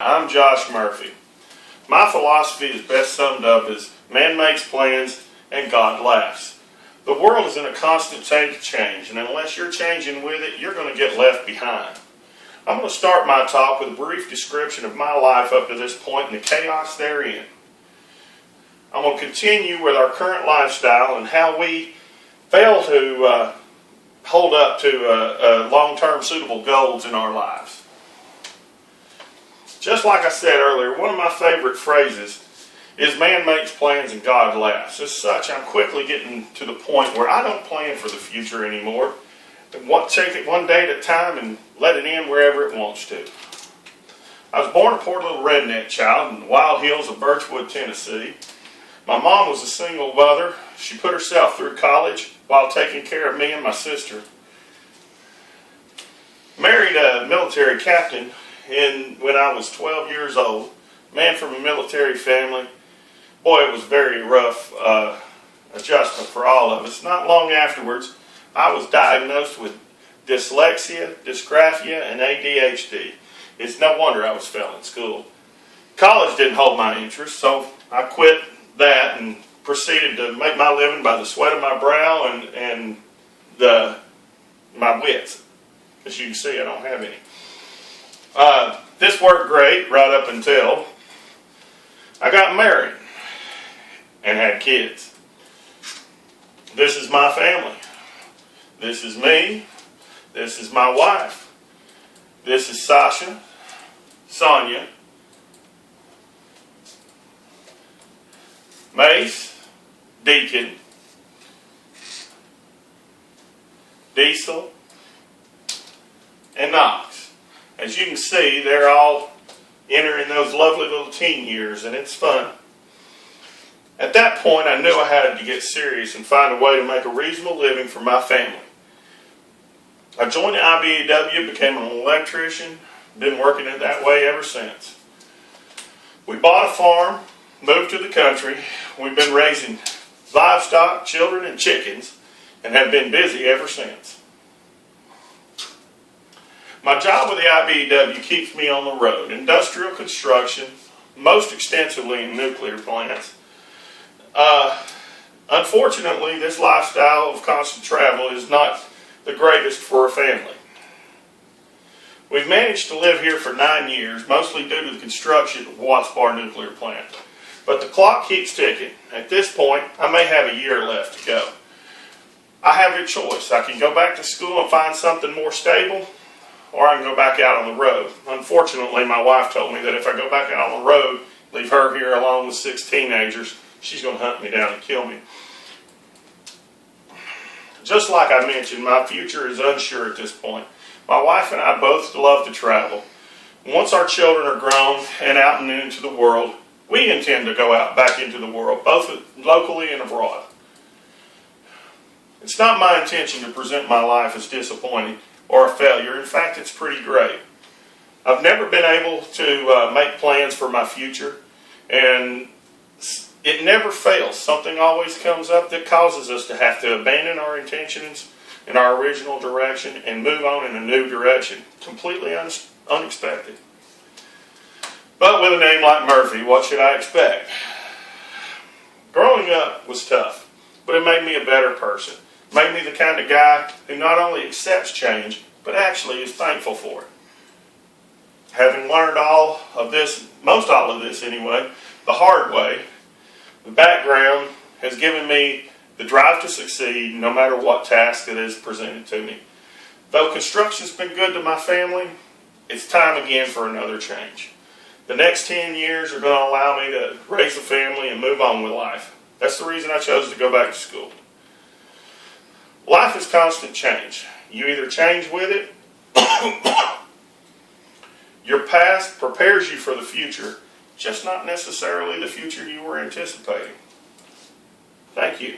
I'm Josh Murphy. My philosophy is best summed up as man makes plans and God laughs. The world is in a constant state of change, and unless you're changing with it, you're going to get left behind. I'm going to start my talk with a brief description of my life up to this point and the chaos therein. I'm going to continue with our current lifestyle and how we fail to hold up to long-term suitable goals in our lives. Just like I said earlier, one of my favorite phrases is man makes plans and God laughs. As such, I'm quickly getting to the point where I don't plan for the future anymore. Take it one day at a time and let it in wherever it wants to. I was born a poor little redneck child in the wild hills of Birchwood, Tennessee. My mom was a single mother. She put herself through college while taking care of me and my sister. Married a military captain when I was 12 years old. Man from a military family. Boy, it was very rough adjustment for all of us. Not long afterwards, I was diagnosed with dyslexia, dysgraphia, and ADHD. It's no wonder I was failing school. College didn't hold my interest, so I quit that and proceeded to make my living by the sweat of my brow and my wits. As you can see, I don't have any. This worked great right up until I got married and had kids. This is my family. This is me. This is my wife. This is Sasha, Sonia, Mace, Deacon, Diesel, and Knox. As you can see, they're all entering those lovely little teen years, and it's fun. At that point, I knew I had to get serious and find a way to make a reasonable living for my family. I joined the IBEW, became an electrician, been working it that way ever since. We bought a farm, moved to the country. We've been raising livestock, children, and chickens, and have been busy ever since. My job with the IBEW keeps me on the road. Industrial construction, most extensively in nuclear plants. Unfortunately, this lifestyle of constant travel is not the greatest for a family. We've managed to live here for 9 years, mostly due to the construction of Watts Bar nuclear plant. But the clock keeps ticking. At this point, I may have a year left to go. I have a choice. I can go back to school and find something more stable, or I can go back out on the road. Unfortunately, my wife told me that if I go back out on the road, leave her here along with 6 teenagers, she's going to hunt me down and kill me. Just like I mentioned, my future is unsure at this point. My wife and I both love to travel. Once our children are grown and out and into the world, we intend to go out back into the world, both locally and abroad. It's not my intention to present my life as disappointing or a failure. In fact, it's pretty great. I've never been able to make plans for my future, and it never fails. Something always comes up that causes us to have to abandon our intentions and our original direction and move on in a new direction, completely unexpected. But with a name like Murphy, what should I expect? Growing up was tough, but it made me a better person. It made me the kind of guy who not only accepts change, but actually is thankful for it. Having learned all of this, most all of this anyway, the hard way, the background has given me the drive to succeed no matter what task it is presented to me. Though construction's been good to my family, it's time again for another change. The next 10 years are going to allow me to raise a family and move on with life. That's the reason I chose to go back to school. Life is constant change. You either change with it. Your past prepares you for the future, just not necessarily the future you were anticipating. Thank you.